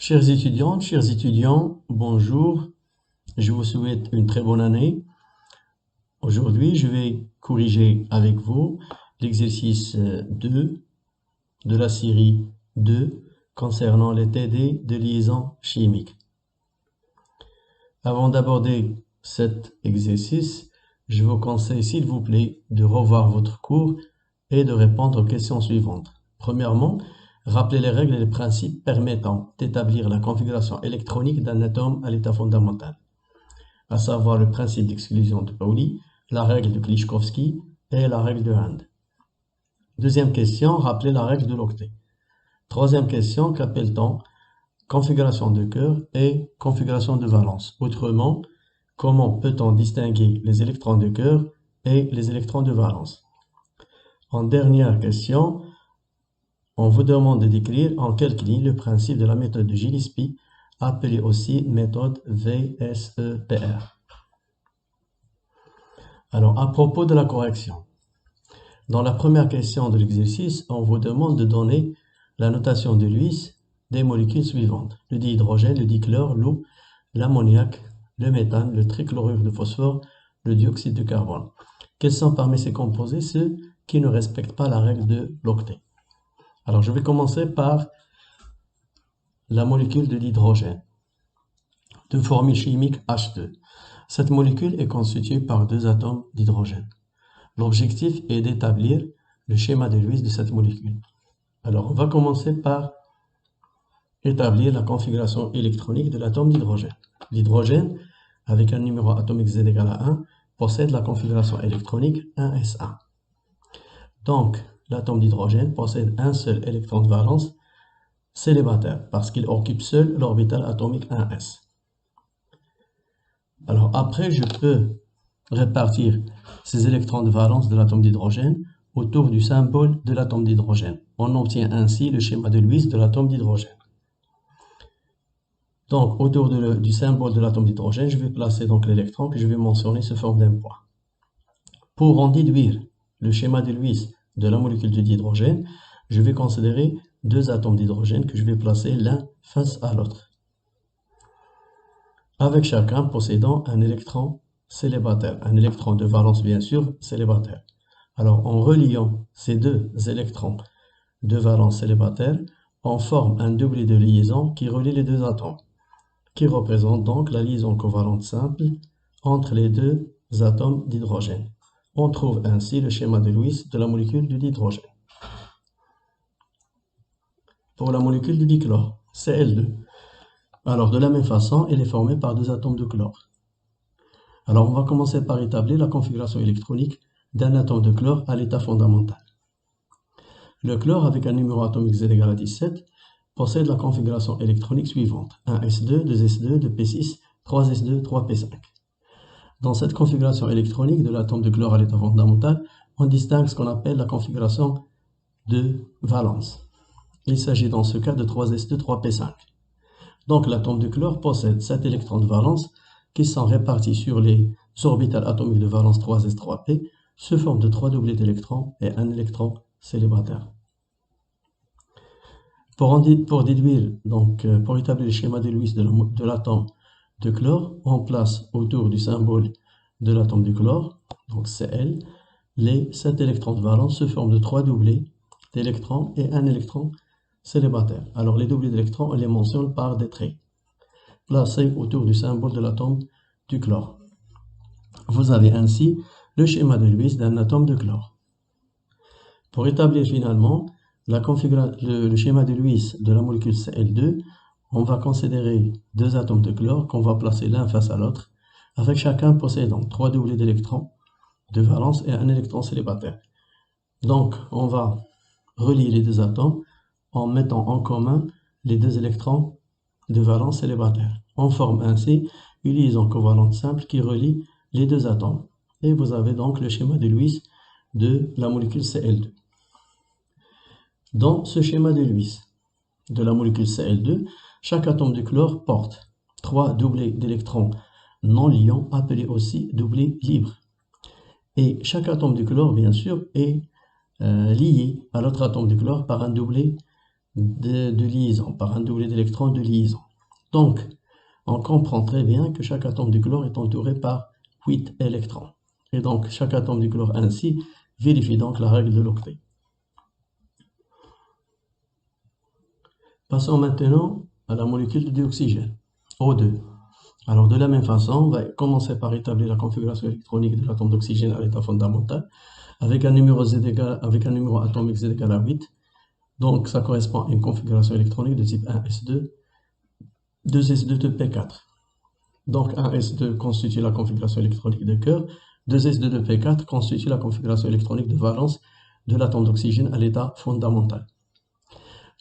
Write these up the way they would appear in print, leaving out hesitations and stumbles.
Chères étudiantes, chers étudiants, bonjour. Je vous souhaite une très bonne année. Aujourd'hui, je vais corriger avec vous l'exercice 2 de la série 2 concernant les TD de liaison chimique. Avant d'aborder cet exercice, je vous conseille, s'il vous plaît, de revoir votre cours et de répondre aux questions suivantes. Premièrement, rappelez les règles et les principes permettant d'établir la configuration électronique d'un atome à l'état fondamental, à savoir le principe d'exclusion de Pauli, la règle de Klichkovsky et la règle de Hand. Deuxième question, rappelez la règle de l'octet. Troisième question, qu'appelle-t-on configuration de cœur et configuration de valence? Autrement, comment peut-on distinguer les électrons de cœur et les électrons de valence? En dernière question, on vous demande de décrire en quelques lignes le principe de la méthode de Gillespie, appelée aussi méthode VSEPR. Alors, à propos de la correction, dans la première question de l'exercice, on vous demande de donner la notation de Lewis des molécules suivantes: le dihydrogène, le dichlore, l'eau, l'ammoniac, le méthane, le trichlorure de phosphore, le dioxyde de carbone. Quels sont parmi ces composés ceux qui ne respectent pas la règle de l'octet? Alors, je vais commencer par la molécule de l'hydrogène, de formule chimique H2. Cette molécule est constituée par deux atomes d'hydrogène. L'objectif est d'établir le schéma de Lewis de cette molécule. Alors, on va commencer par établir la configuration électronique de l'atome d'hydrogène. L'hydrogène, avec un numéro atomique Z égale à 1, possède la configuration électronique 1s1. Donc, l'atome d'hydrogène possède un seul électron de valence célibataire, parce qu'il occupe seul l'orbital atomique 1s. Alors, après, je peux répartir ces électrons de valence de l'atome d'hydrogène autour du symbole de l'atome d'hydrogène. On obtient ainsi le schéma de Lewis de l'atome d'hydrogène. Donc, autour du symbole de l'atome d'hydrogène, je vais placer donc l'électron que je vais mentionner sous forme d'un point. Pour en déduire le schéma de Lewis de la molécule de dihydrogène, je vais considérer deux atomes d'hydrogène que je vais placer l'un face à l'autre, avec chacun possédant un électron célibataire, un électron de valence bien sûr célibataire. Alors, en reliant ces deux électrons de valence célibataire, on forme un doublet de liaison qui relie les deux atomes, qui représente donc la liaison covalente simple entre les deux atomes d'hydrogène. On trouve ainsi le schéma de Lewis de la molécule de dihydrogène. Pour la molécule de dichlore, Cl2, alors de la même façon, elle est formée par deux atomes de chlore. Alors on va commencer par établir la configuration électronique d'un atome de chlore à l'état fondamental. Le chlore, avec un numéro atomique Z égale à 17, possède la configuration électronique suivante: 1s2, 2s2, 2p6, 3s2, 3p5. Dans cette configuration électronique de l'atome de chlore à l'état fondamental, on distingue ce qu'on appelle la configuration de valence. Il s'agit dans ce cas de 3s2, 3p5. Donc l'atome de chlore possède 7 électrons de valence qui sont répartis sur les orbitales atomiques de valence 3s, 3p, sous forme de 3 doublets d'électrons et un électron célibataire. Pour établir le schéma de Lewis de l'atome de chlore, on place autour du symbole de l'atome de chlore, donc Cl, les 7 électrons de valence sous forme de 3 doublets d'électrons et un électron célibataire. Alors les doublets d'électrons, on les mentionne par des traits placés autour du symbole de l'atome du chlore. Vous avez ainsi le schéma de Lewis d'un atome de chlore. Pour établir finalement le schéma de Lewis de la molécule Cl2, on va considérer deux atomes de chlore qu'on va placer l'un face à l'autre, avec chacun possédant 3 doublets d'électrons de valence et un électron célibataire. Donc, on va relier les deux atomes en mettant en commun les deux électrons de valence célibataire. On forme ainsi une liaison covalente simple qui relie les deux atomes. Et vous avez donc le schéma de Lewis de la molécule Cl2. Dans ce schéma de Lewis de la molécule Cl2, chaque atome de chlore porte 3 doublets d'électrons non liants, appelés aussi doublets libres. Et chaque atome de chlore, bien sûr, est lié à l'autre atome de chlore par un doublet de liaison, par un doublet d'électrons de liaison. Donc, on comprend très bien que chaque atome du chlore est entouré par 8 électrons. Et donc, chaque atome du chlore ainsi vérifie donc la règle de l'octet. Passons maintenant à la molécule de dioxygène, O2. Alors, de la même façon, on va commencer par établir la configuration électronique de l'atome d'oxygène à l'état fondamental avec un numéro atomique Z égale à 8. Donc, ça correspond à une configuration électronique de type 1s2, 2s2 de P4. Donc, 1s2 constitue la configuration électronique de cœur, 2s2 de P4 constitue la configuration électronique de valence de l'atome d'oxygène à l'état fondamental.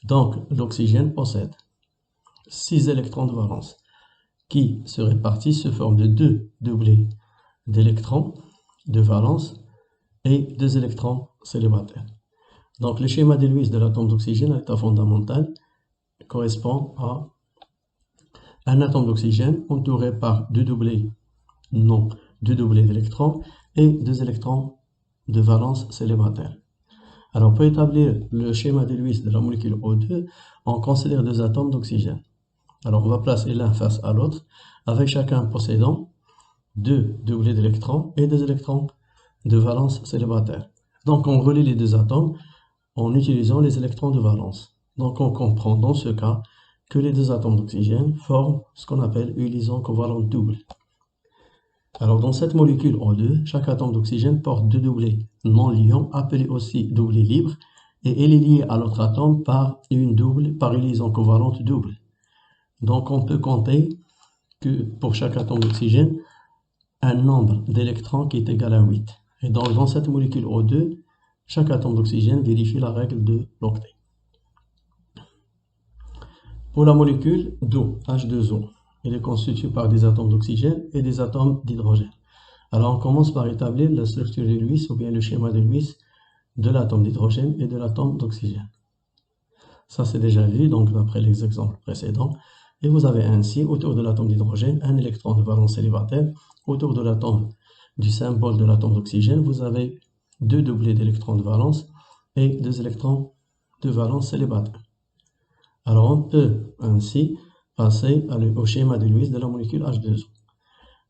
Donc, l'oxygène possède 6 électrons de valence qui se répartissent sous forme de 2 doublés d'électrons de valence et 2 électrons célibataires. Donc, le schéma de Lewis de l'atome d'oxygène à l'état fondamental correspond à un atome d'oxygène entouré par 2 doublés d'électrons et 2 électrons de valence célibataire. Alors, pour établir le schéma de Lewis de la molécule O2, on considère 2 atomes d'oxygène. Alors, on va placer l'un face à l'autre, avec chacun possédant 2 doublés d'électrons et 2 électrons de valence célibataire. Donc, on relie les 2 atomes en utilisant les électrons de valence. Donc, on comprend dans ce cas que les 2 atomes d'oxygène forment ce qu'on appelle une liaison covalente double. Alors, dans cette molécule O2, chaque atome d'oxygène porte 2 doublés non liants, appelés aussi doublés libres, et elle est liée à l'autre atome par une liaison covalente double. Donc, on peut compter que pour chaque atome d'oxygène, un nombre d'électrons qui est égal à 8. Et donc, dans cette molécule O2, chaque atome d'oxygène vérifie la règle de l'octet. Pour la molécule d'eau, H2O, elle est constituée par des atomes d'oxygène et des atomes d'hydrogène. Alors, on commence par établir la structure de Lewis ou bien le schéma de Lewis de l'atome d'hydrogène et de l'atome d'oxygène. Ça, c'est déjà vu, donc d'après les exemples précédents. Et vous avez ainsi, autour de l'atome d'hydrogène, un électron de valence célibataire. Autour de l'atome du symbole de l'atome d'oxygène, vous avez 2 doublés d'électrons de valence et 2 électrons de valence célibataire. Alors, on peut ainsi passer au schéma de Lewis de la molécule H2O.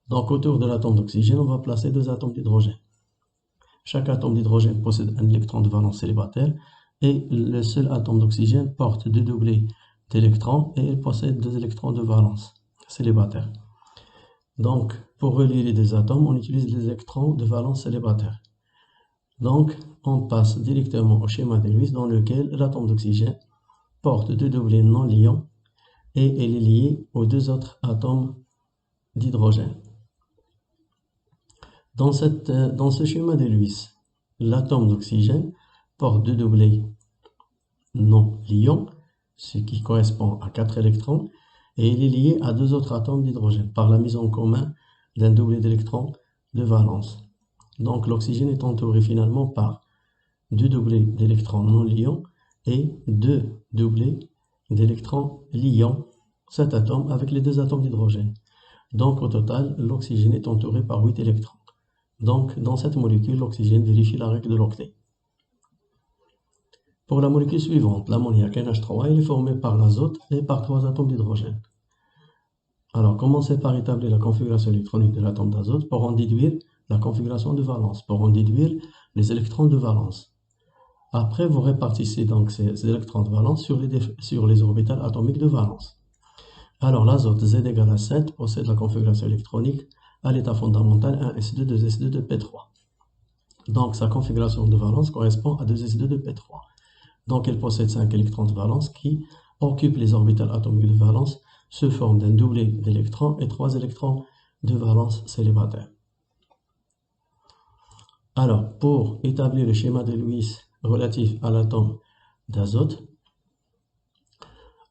Donc, autour de l'atome d'oxygène, on va placer 2 atomes d'hydrogène. Chaque atome d'hydrogène possède un électron de valence célibataire et le seul atome d'oxygène porte 2 doublés d'électrons et il possède 2 électrons de valence célibataire. Donc, pour relier les 2 atomes, on utilise les électrons de valence célibataire. Donc, on passe directement au schéma de Lewis dans lequel l'atome d'oxygène porte 2 doublés non liants et elle est liée aux 2 autres atomes d'hydrogène. Dans ce schéma de Lewis, l'atome d'oxygène porte 2 doublés non liants, ce qui correspond à 4 électrons, et il est lié à 2 autres atomes d'hydrogène par la mise en commun d'un doublé d'électrons de valence. Donc l'oxygène est entouré finalement par 2 doublés d'électrons non liants et 2 doublés d'électrons liants cet atome avec les 2 atomes d'hydrogène. Donc au total, l'oxygène est entouré par 8 électrons. Donc dans cette molécule, l'oxygène vérifie la règle de l'octet. Pour la molécule suivante, l'ammoniac NH3, il est formé par l'azote et par 3 atomes d'hydrogène. Alors, commencez par établir la configuration électronique de l'atome d'azote pour en déduire la configuration de valence, pour en déduire les électrons de valence. Après, vous répartissez donc ces électrons de valence sur les orbitales atomiques de valence. Alors, l'azote Z égale à 7 possède la configuration électronique à l'état fondamental 1s2, 2s2 de P3. Donc, sa configuration de valence correspond à 2s2 de P3. Donc, elle possède 5 électrons de valence qui occupent les orbitales atomiques de valence sous forme d'un doublé d'électrons et 3 électrons de valence célibataire. Alors, pour établir le schéma de Lewis relatif à l'atome d'azote,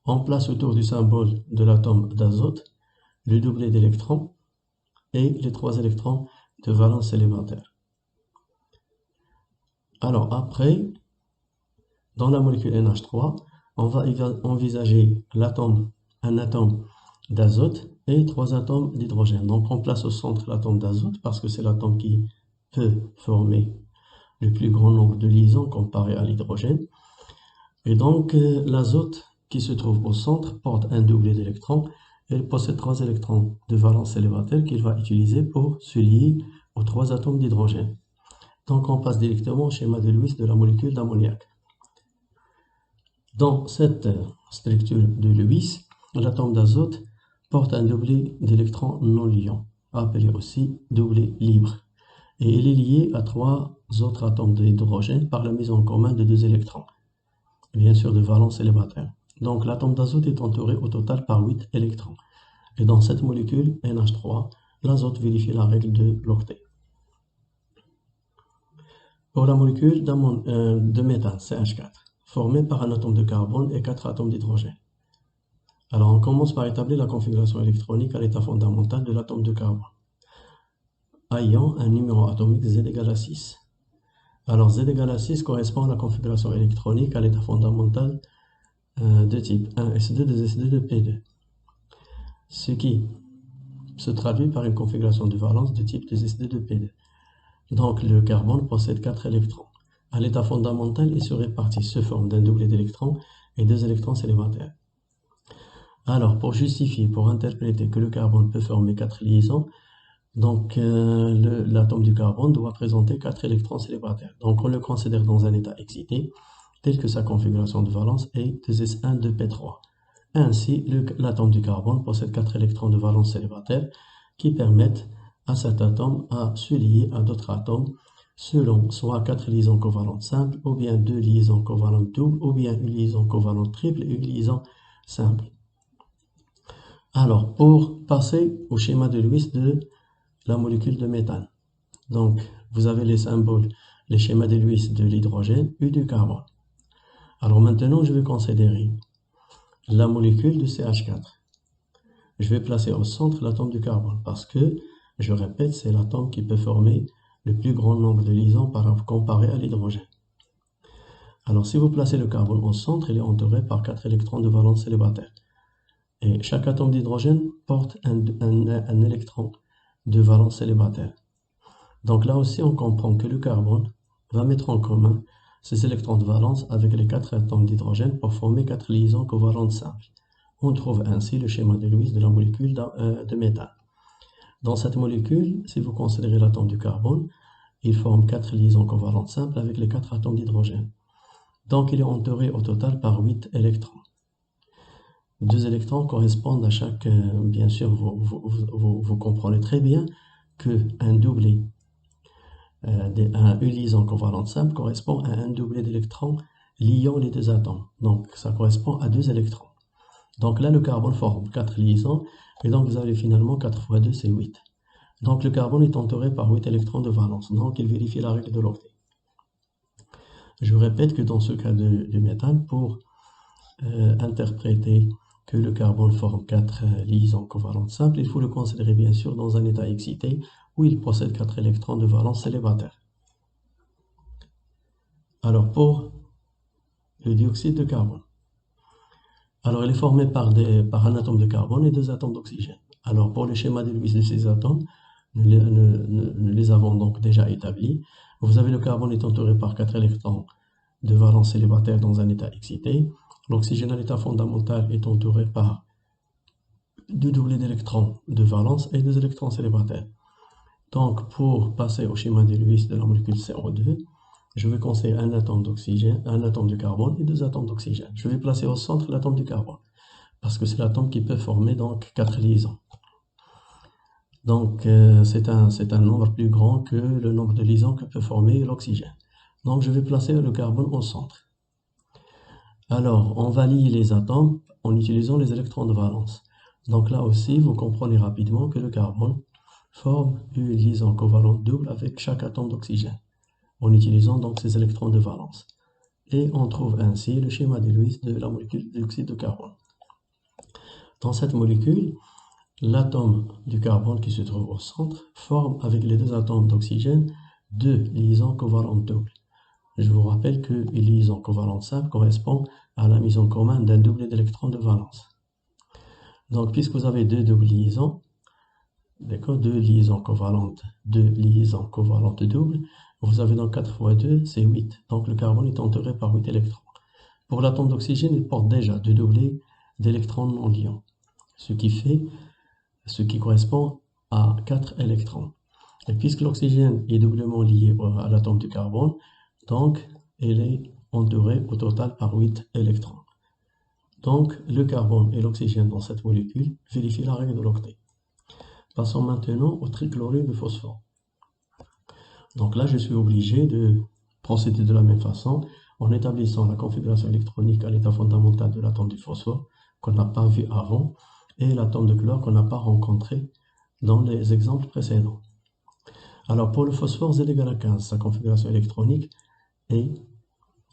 on place autour du symbole de l'atome d'azote le doublé d'électrons et les 3 électrons de valence célibataire. Alors, après, dans la molécule NH3, on va envisager un atome d'azote et 3 atomes d'hydrogène. Donc, on place au centre l'atome d'azote parce que c'est l'atome qui peut former le plus grand nombre de liaisons comparé à l'hydrogène. Et donc, l'azote qui se trouve au centre porte un doublet d'électrons et il possède 3 électrons de valence célibataire qu'il va utiliser pour se lier aux 3 atomes d'hydrogène. Donc, on passe directement au schéma de Lewis de la molécule d'ammoniac. Dans cette structure de Lewis, l'atome d'azote porte un doublet d'électrons non liants, appelé aussi doublet libre. Et il est lié à 3 autres atomes d'hydrogène par la mise en commun de 2 électrons, bien sûr de valence célibataire. Donc l'atome d'azote est entouré au total par 8 électrons. Et dans cette molécule NH3, l'azote vérifie la règle de l'octet. Pour la molécule de méthane, CH4, formée par un atome de carbone et 4 atomes d'hydrogène. Alors on commence par établir la configuration électronique à l'état fondamental de l'atome de carbone, ayant un numéro atomique Z égale à 6. Alors Z égale à 6 correspond à la configuration électronique à l'état fondamental de type 1s2, 2s2, 2p2. Ce qui se traduit par une configuration de valence de type 2s2, 2p2. Donc le carbone possède 4 électrons. À l'état fondamental, il se répartit sous forme d'un doublet d'électrons et 2 électrons célibataires. Alors pour justifier, pour interpréter que le carbone peut former 4 liaisons, donc l'atome du carbone doit présenter 4 électrons célibataires. Donc on le considère dans un état excité, tel que sa configuration de valence est 2s1, 2p3. Ainsi, l'atome du carbone possède 4 électrons de valence célibataire qui permettent à cet atome à se lier à d'autres atomes selon soit 4 liaisons covalentes simples, ou bien 2 liaisons covalentes doubles, ou bien une liaison covalente triple et une liaison simple. Alors, pour passer au schéma de Lewis de la molécule de méthane. Donc, vous avez les symboles, les schémas de Lewis de l'hydrogène et du carbone. Alors maintenant, je vais considérer la molécule de CH4. Je vais placer au centre l'atome du carbone parce que, je répète, c'est l'atome qui peut former le plus grand nombre de liaisons comparé à l'hydrogène. Alors, si vous placez le carbone au centre, il est entouré par 4 électrons de valence célibataire. Et chaque atome d'hydrogène porte un électron de valence célibataire. Donc là aussi, on comprend que le carbone va mettre en commun ses électrons de valence avec les 4 atomes d'hydrogène pour former 4 liaisons covalentes simples. On trouve ainsi le schéma de Lewis de la molécule de méthane. Dans cette molécule, si vous considérez l'atome du carbone, il forme 4 liaisons covalentes simples avec les 4 atomes d'hydrogène. Donc il est entouré au total par 8 électrons. 2 électrons correspondent à chaque... bien sûr, vous comprenez très bien qu'un doublet, une liaison covalente simple correspond à un doublet d'électrons liant les 2 atomes. Donc ça correspond à 2 électrons. Donc là, le carbone forme 4 liaisons, et donc vous avez finalement 4 fois 2, c'est 8. Donc le carbone est entouré par 8 électrons de valence, donc il vérifie la règle de l'octet. Je répète que dans ce cas du méthane, pour interpréter que le carbone forme 4 liaisons covalentes simples, il faut le considérer bien sûr dans un état excité où il possède 4 électrons de valence célibataire. Alors pour le dioxyde de carbone, alors il est formé par un atome de carbone et 2 atomes d'oxygène. Alors pour le schéma de Lewis de ces atomes, nous les avons donc déjà établis. Vous avez le carbone est entouré par 4 électrons de valence célibataire dans un état excité. L'oxygène à l'état fondamental est entouré par 2 doublets d'électrons de valence et 2 électrons célibataires. Donc pour passer au schéma de Lewis de la molécule CO2, je vais considérer un atome d'oxygène, un atome de carbone et 2 atomes d'oxygène. Je vais placer au centre l'atome du carbone, parce que c'est l'atome qui peut former donc 4 liaisons. Donc c'est un nombre plus grand que le nombre de liaisons que peut former l'oxygène. Donc je vais placer le carbone au centre. Alors on va lier les atomes en utilisant les électrons de valence. Donc là aussi, vous comprenez rapidement que le carbone forme une liaison covalente double avec chaque atome d'oxygène, en utilisant donc ces électrons de valence. Et on trouve ainsi le schéma de Lewis de la molécule de dioxyde de carbone. Dans cette molécule, l'atome du carbone qui se trouve au centre forme avec les 2 atomes d'oxygène 2 liaisons covalentes doubles. Je vous rappelle que une liaison covalente simple correspond à la mise en commun d'un doublet d'électrons de valence. Donc puisque vous avez 2 doubles liaisons, d'accord, 2 liaisons covalentes doubles, vous avez donc 4 fois 2, c'est 8. Donc le carbone est entouré par 8 électrons. Pour l'atome d'oxygène, il porte déjà deux doublés d'électrons non liants, ce qui correspond à 4 électrons. Et puisque l'oxygène est doublement lié à l'atome de carbone, donc il est entouré au total par 8 électrons. Donc le carbone et l'oxygène dans cette molécule vérifient la règle de l'octet. Passons maintenant au trichlorure de phosphore. Donc là, je suis obligé de procéder de la même façon en établissant la configuration électronique à l'état fondamental de l'atome du phosphore qu'on n'a pas vu avant et l'atome de chlore qu'on n'a pas rencontré dans les exemples précédents. Alors pour le phosphore, Z égale à 15, sa configuration électronique est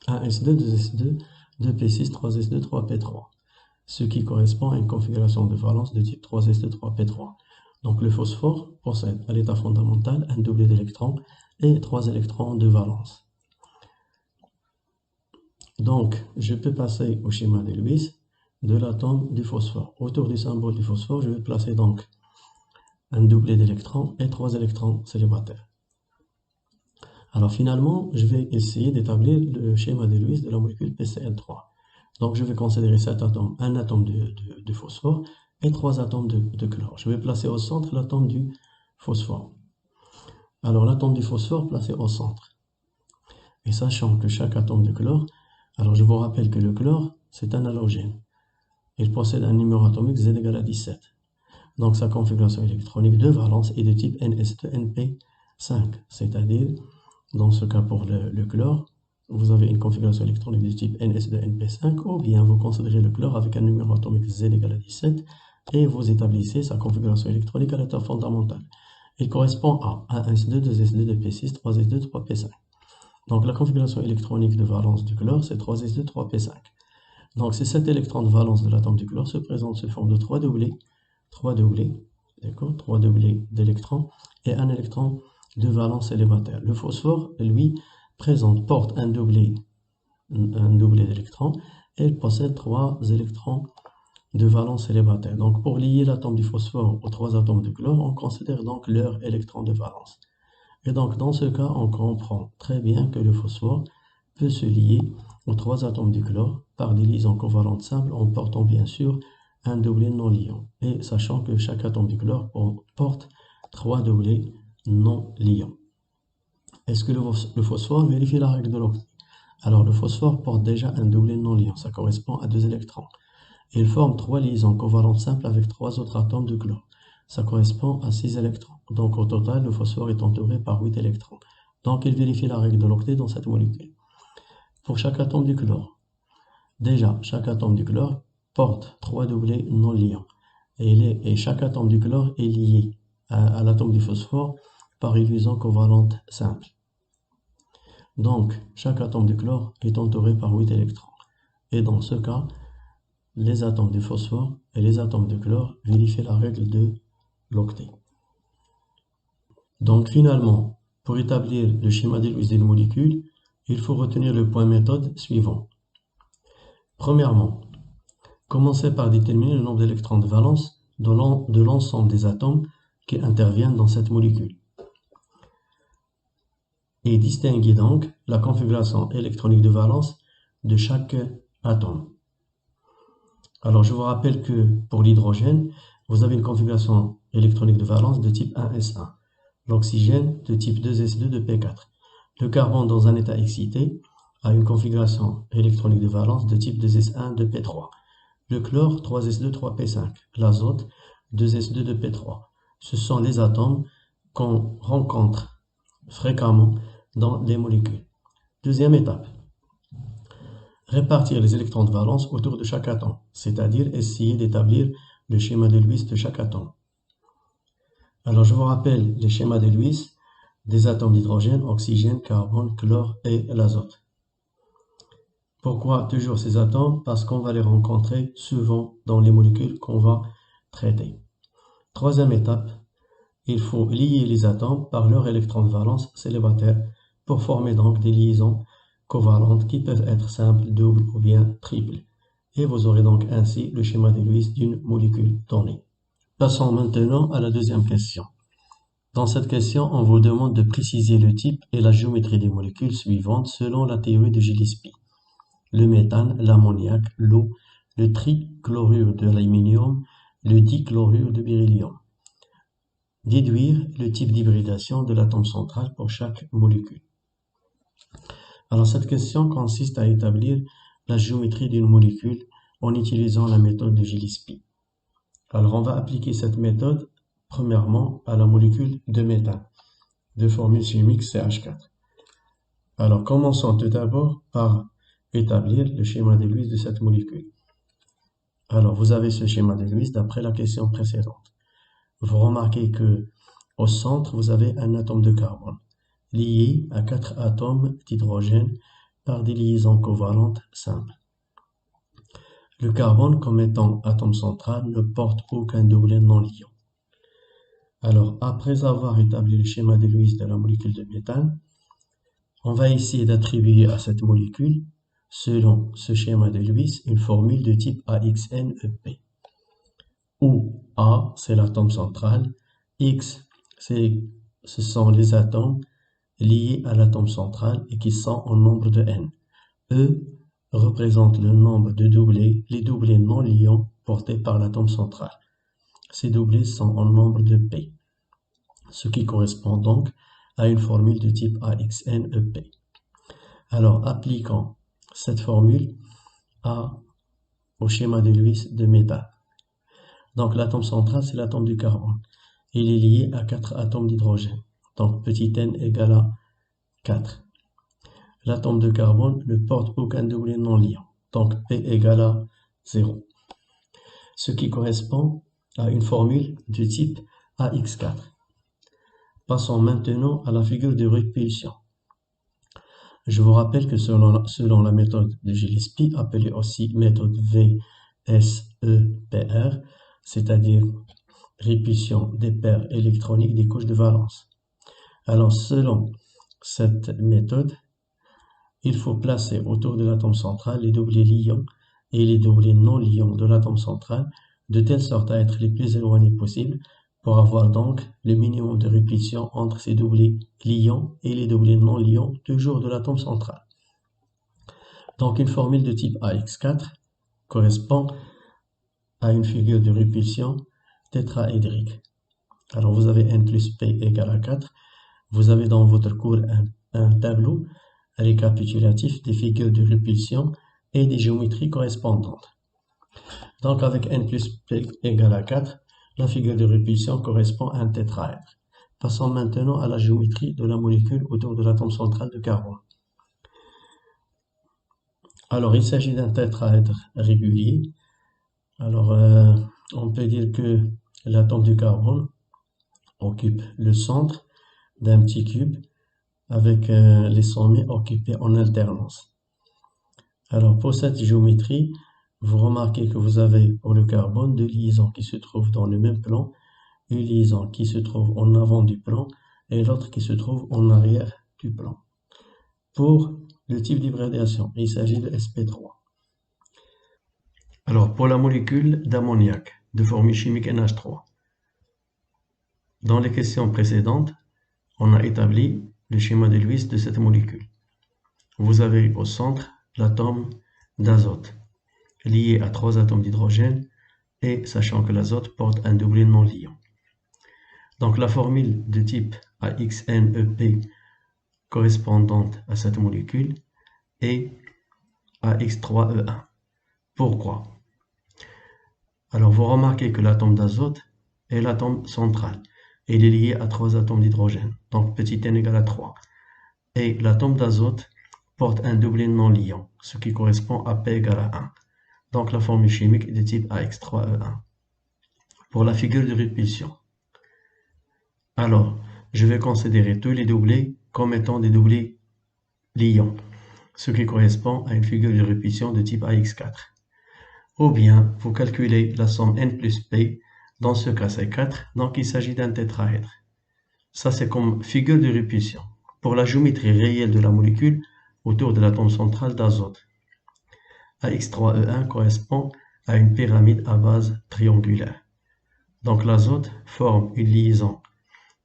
1s2, 2s2, 2p6, 3s2, 3p3, ce qui correspond à une configuration de valence de type 3s2, 3p3. Donc le phosphore possède à l'état fondamental un doublé d'électrons et 3 électrons de valence. Donc je peux passer au schéma de Lewis de l'atome du phosphore. Autour du symbole du phosphore, je vais placer donc un doublé d'électrons et 3 électrons célibataires. Alors finalement, je vais essayer d'établir le schéma de Lewis de la molécule PCl3. Donc je vais considérer cet atome, un atome de phosphore et 3 atomes de chlore. Je vais placer au centre l'atome du phosphore. Alors l'atome du phosphore placé au centre. Et sachant que chaque atome de chlore, alors je vous rappelle que le chlore, c'est un halogène. Il possède un numéro atomique Z égale à 17. Donc sa configuration électronique de valence est de type NS2NP5, c'est-à-dire, dans ce cas pour le chlore, vous avez une configuration électronique de type NS2NP5, ou bien vous considérez le chlore avec un numéro atomique Z égale à 17, et vous établissez sa configuration électronique à l'état fondamental. Il correspond à 1s2, 2s2, 2p6, 3s2, 3p5. Donc la configuration électronique de valence du chlore, c'est 3s2, 3p5. Donc ces 7 électrons de valence de l'atome du chlore se présentent sous forme de 3 doublés, d'accord, 3 doublés d'électrons et un électron de valence célibataire. Le phosphore, lui, porte un doublé d'électrons et il possède 3 électrons de valence célibataire. Donc pour lier l'atome du phosphore aux 3 atomes de chlore, on considère donc leur électron de valence. Et donc dans ce cas, on comprend très bien que le phosphore peut se lier aux 3 atomes du chlore par des liaisons covalentes simples en portant bien sûr un doublé non liant. Et sachant que chaque atome du chlore porte 3 doublés non liants. Est-ce que le phosphore vérifie la règle de l'octet? Alors le phosphore porte déjà un doublé non liant, ça correspond à 2 électrons. Il forme 3 liaisons covalentes simples avec 3 autres atomes de chlore. Ça correspond à 6 électrons. Donc au total, le phosphore est entouré par 8 électrons. Donc il vérifie la règle de l'octet dans cette molécule. Pour chaque atome du chlore, déjà, chaque atome du chlore porte 3 doublés non liants. Et chaque atome du chlore est lié à l'atome du phosphore par une liaison covalente simple. Donc, chaque atome de chlore est entouré par 8 électrons. Et dans ce cas, les atomes de phosphore et les atomes de chlore vérifient la règle de l'octet. Donc finalement, pour établir le schéma de Lewis d'une molécule, il faut retenir le point méthode suivant. Premièrement, commencez par déterminer le nombre d'électrons de valence de l'ensemble des atomes qui interviennent dans cette molécule. Et distinguez donc la configuration électronique de valence de chaque atome. Alors je vous rappelle que pour l'hydrogène, vous avez une configuration électronique de valence de type 1s1. L'oxygène de type 2s2 de P4. Le carbone dans un état excité a une configuration électronique de valence de type 2s1 de P3. Le chlore 3s2 3p5. L'azote 2s2 de P3. Ce sont les atomes qu'on rencontre fréquemment dans les molécules. Deuxième étape. Répartir les électrons de valence autour de chaque atome, c'est-à-dire essayer d'établir le schéma de Lewis de chaque atome. Alors je vous rappelle les schémas de Lewis des atomes d'hydrogène, oxygène, carbone, chlore et l'azote. Pourquoi toujours ces atomes? Parce qu'on va les rencontrer souvent dans les molécules qu'on va traiter. Troisième étape, il faut lier les atomes par leur électron de valence célibataire pour former donc des liaisons covalentes qui peuvent être simples, doubles ou bien triples. Et vous aurez donc ainsi le schéma de Lewis d'une molécule donnée. Passons maintenant à la deuxième question. Dans cette question, on vous demande de préciser le type et la géométrie des molécules suivantes selon la théorie de Gillespie. le méthane, l'ammoniac, l'eau, le trichlorure d'aluminium, le dichlorure de beryllium. Déduire le type d'hybridation de l'atome central pour chaque molécule. Alors cette question consiste à établir la géométrie d'une molécule en utilisant la méthode de Gillespie. Alors on va appliquer cette méthode premièrement à la molécule de méthane, de formule chimique CH4. Alors commençons tout d'abord par établir le schéma de Lewis de cette molécule. Alors vous avez ce schéma de Lewis d'après la question précédente. Vous remarquez que au centre vous avez un atome de carbone lié à 4 atomes d'hydrogène par des liaisons covalentes simples. Le carbone, comme étant atome central, ne porte aucun doublet non liant. Alors, après avoir établi le schéma de Lewis de la molécule de méthane, on va essayer d'attribuer à cette molécule, selon ce schéma de Lewis, une formule de type AXNEP, où A, c'est l'atome central, X, ce sont les atomes liés à l'atome central et qui sont en nombre de N. E représente le nombre de doublets, les doublets non liants portés par l'atome central. Ces doublets sont en nombre de P, ce qui correspond donc à une formule de type AXNEP. Alors, appliquons cette formule au schéma de Lewis de méthane. Donc, l'atome central, c'est l'atome du carbone. Il est lié à 4 atomes d'hydrogène. Donc, petit n égale à 4. L'atome de carbone ne porte aucun doublet non liant. Donc, P égale à 0. Ce qui correspond à une formule du type AX4. Passons maintenant à la figure de répulsion. Je vous rappelle que selon la méthode de Gillespie, appelée aussi méthode VSEPR, c'est-à-dire répulsion des paires électroniques des couches de valence. Alors, selon cette méthode, il faut placer autour de l'atome central les doublets liants et les doublets non liants de l'atome central, de telle sorte à être les plus éloignés possible, pour avoir donc le minimum de répulsion entre ces doublets liants et les doublets non liants toujours de l'atome central. Donc une formule de type AX4 correspond à une figure de répulsion tétraédrique. Alors vous avez N plus P égale à 4. Vous avez dans votre cours un tableau récapitulatif des figures de répulsion et des géométries correspondantes. Donc avec N plus P égale à 4, la figure de répulsion correspond à un tétraèdre. Passons maintenant à la géométrie de la molécule autour de l'atome central de carbone. Alors il s'agit d'un tétraèdre régulier. Alors on peut dire que l'atome du carbone occupe le centre d'un petit cube avec les sommets occupés en alternance. Alors pour cette géométrie, vous remarquez que vous avez pour le carbone deux liaisons qui se trouvent dans le même plan, une liaison qui se trouve en avant du plan et l'autre qui se trouve en arrière du plan. Pour le type d'hybridation, il s'agit de sp3. Alors pour la molécule d'ammoniac de formule chimique NH3, dans les questions précédentes, on a établi le schéma de Lewis de cette molécule. Vous avez au centre l'atome d'azote, lié à 3 atomes d'hydrogène, et sachant que l'azote porte un doublet non liant. Donc la formule de type AXNEP correspondante à cette molécule est AX3E1. Pourquoi? Alors vous remarquez que l'atome d'azote est l'atome central. Il est lié à 3 atomes d'hydrogène, donc petit n égale à 3. Et l'atome d'azote porte un doublet non liant, ce qui correspond à P égale à 1. Donc la formule chimique est de type AX3E1. Pour la figure de répulsion, alors je vais considérer tous les doublets comme étant des doublets liants, ce qui correspond à une figure de répulsion de type AX4. Ou bien vous calculez la somme N plus P, dans ce cas c'est 4, donc il s'agit d'un tétraèdre. Ça c'est comme figure de répulsion. Pour la géométrie réelle de la molécule autour de l'atome central d'azote, AX3E1 correspond à une pyramide à base triangulaire. Donc l'azote forme une liaison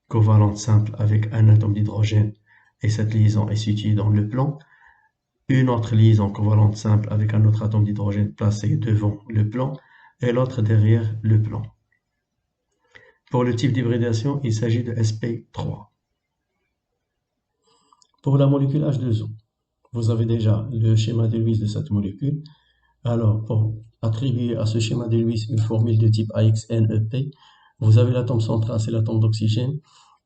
covalente simple avec un atome d'hydrogène et cette liaison est située dans le plan. une autre liaison covalente simple avec un autre atome d'hydrogène placé devant le plan et l'autre derrière le plan. Pour le type d'hybridation, il s'agit de sp3. Pour la molécule H2O, vous avez déjà le schéma de Lewis de cette molécule. Alors, pour attribuer à ce schéma de Lewis une formule de type AXNEP, vous avez l'atome central, c'est l'atome d'oxygène,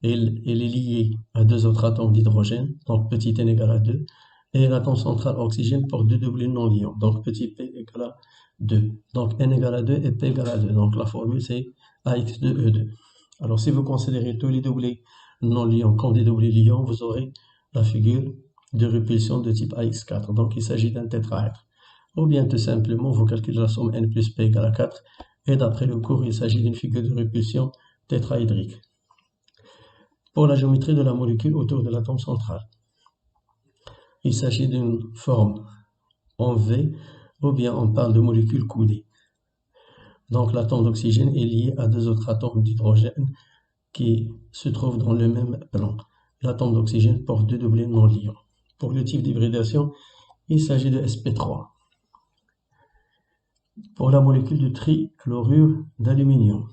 et il est lié à deux autres atomes d'hydrogène, donc petit n égale à 2, et l'atome central oxygène porte deux doublés non liants, donc petit p égale à 2. Donc n égale à 2 et p égale à 2. Donc la formule c'est AX2E2. Alors si vous considérez tous les doublés non liants comme des doublés liants, vous aurez la figure de répulsion de type AX4. Donc il s'agit d'un tétraèdre. Ou bien tout simplement, vous calculez la somme n plus p égale à 4, et d'après le cours, il s'agit d'une figure de répulsion tétraédrique. Pour la géométrie de la molécule autour de l'atome central, il s'agit d'une forme en V, ou bien on parle de molécule coudée. Donc l'atome d'oxygène est lié à deux autres atomes d'hydrogène qui se trouvent dans le même plan. L'atome d'oxygène porte deux doublés non liants. Pour le type d'hybridation, il s'agit de sp3. Pour la molécule de trichlorure d'aluminium,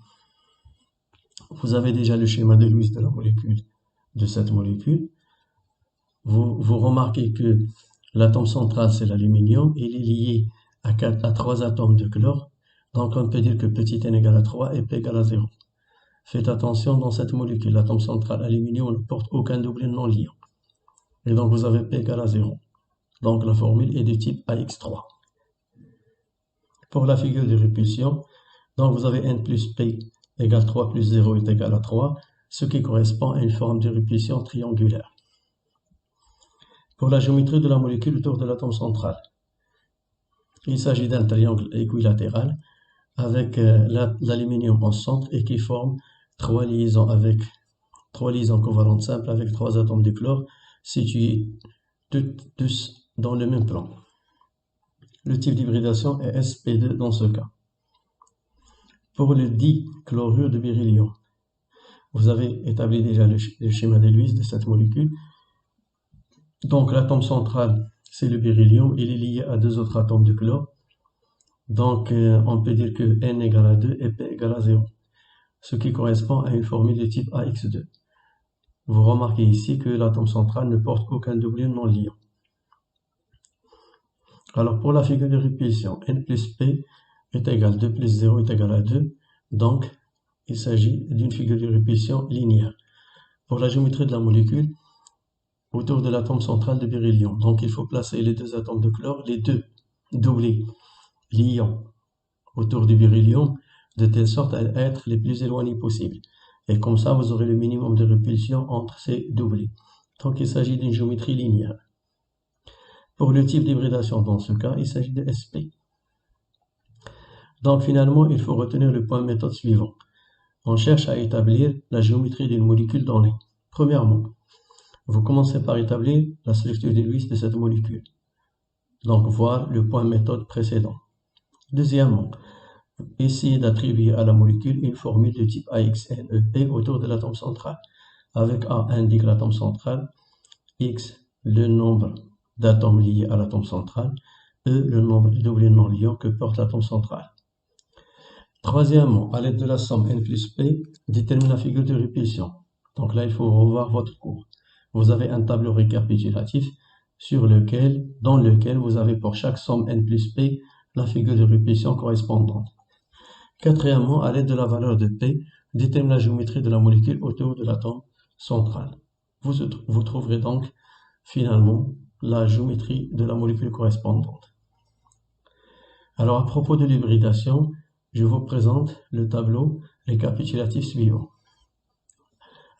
vous avez déjà le schéma de Lewis de la molécule, de cette molécule. Vous remarquez que l'atome central, c'est l'aluminium, il est lié à 3 atomes de chlore. Donc on peut dire que petit n égale à 3 et p égale à 0. Faites attention, dans cette molécule, l'atome central aluminium ne porte aucun doublé non liant. Et donc vous avez p égale à 0. Donc la formule est de type AX3. Pour la figure de répulsion, donc vous avez n plus p égale 3 plus 0 est égal à 3, ce qui correspond à une forme de répulsion triangulaire. Pour la géométrie de la molécule autour de l'atome central, il s'agit d'un triangle équilatéral avec l'aluminium en centre et qui forme trois liaisons covalentes simples avec 3 atomes de chlore situés tous dans le même plan. Le type d'hybridation est sp2 dans ce cas. Pour le dichlorure de beryllium, vous avez établi déjà le schéma de Lewis de cette molécule. Donc l'atome central, c'est le beryllium, il est lié à deux autres atomes de chlore. Donc on peut dire que n égale à 2 et p égale à 0, ce qui correspond à une formule de type AX2. Vous remarquez ici que l'atome central ne porte aucun doublé non liant. Alors pour la figure de répulsion, n plus p est égal à 2 plus 0 est égal à 2, donc il s'agit d'une figure de répulsion linéaire. Pour la géométrie de la molécule, autour de l'atome central de beryllium, donc il faut placer les deux atomes de chlore, les deux doublés liants autour du beryllium, de telle sorte à être les plus éloignés possible. Et comme ça, vous aurez le minimum de répulsion entre ces doublés. Donc il s'agit d'une géométrie linéaire. Pour le type d'hybridation, dans ce cas, il s'agit de SP. Donc finalement, il faut retenir le point méthode suivant. On cherche à établir la géométrie d'une molécule donnée. Premièrement, vous commencez par établir la structure de Lewis de cette molécule. Donc voir le point méthode précédent. Deuxièmement, essayez d'attribuer à la molécule une formule de type AXNEP autour de l'atome central, avec A indique l'atome central, X le nombre d'atomes liés à l'atome central, E le nombre de doublés non liants que porte l'atome central. Troisièmement, à l'aide de la somme n plus p, détermine la figure de répulsion. Donc là, il faut revoir votre cours. Vous avez un tableau récapitulatif dans lequel vous avez pour chaque somme n plus p la figure de répulsion correspondante. Quatrièmement, à l'aide de la valeur de p, détermine la géométrie de la molécule autour de l'atome central. Vous trouverez donc finalement la géométrie de la molécule correspondante. Alors à propos de l'hybridation, je vous présente le tableau récapitulatif suivant.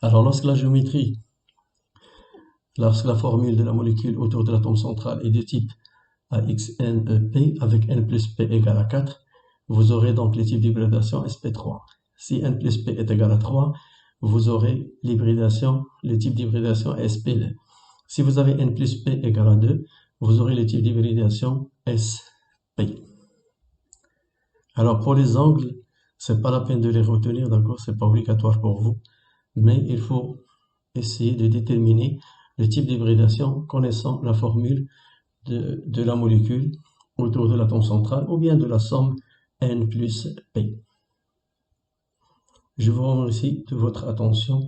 Alors lorsque la formule de la molécule autour de l'atome central est de type AXNEP avec n plus p égale à 4, vous aurez donc le type d'hybridation sp3. Si n plus p est égal à 3, vous aurez le type d'hybridation sp2. Si vous avez n plus p égale à 2, vous aurez le type d'hybridation sp. Alors pour les angles, c'est pas la peine de les retenir, d'accord, c'est pas obligatoire pour vous, mais il faut essayer de déterminer le type d'hybridation connaissant la formule de la molécule autour de l'atome central ou bien de la somme N plus P. Je vous remercie de votre attention.